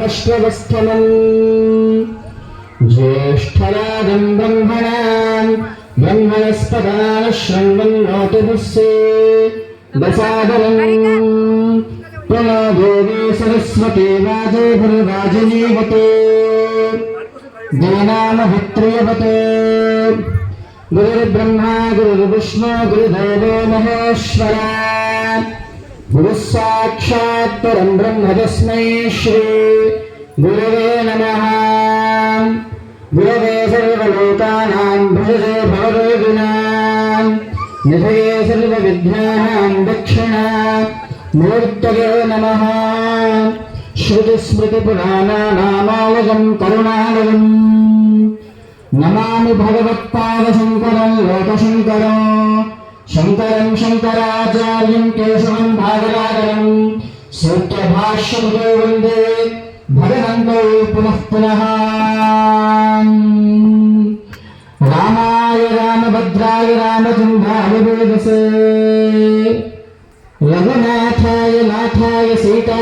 ब्रह्मश्रवस्तमम् ज्येष्ठराजं ब्रह्मणां ब्रह्मणस्पदान शृण्वन्नोतिभिस्से वसादरम् प्रणो देवी सरस्वती वाजे भुर्वाजिनीवते जयनामभित्रियवते गुरुर्ब्रह्मा गुरुर्विष्णु गुरुदेवो महेश्वरा गुरुः साक्षात् परं ब्रह्म तस्मै श्री गुरवे नमः। गुरवे सर्वलोकानां भजते भवरोगिणां निधये सर्वविद्यानां दक्षिणा मूर्तये नमः। श्रुतिस्मृतिपुराणानामालयं करुणालयम् नमामि भगवत्पादशङ्करं लोकशङ्करं शङ्करं शङ्कराचार्यं केशवं भागरागरं सूत्रभाष्यमुदो वन्दे भगवन्तौ पुनः पुनः। रामाय रामभद्राय रामचन्द्राय वेदसे रघुनाथाय नाथाय सीता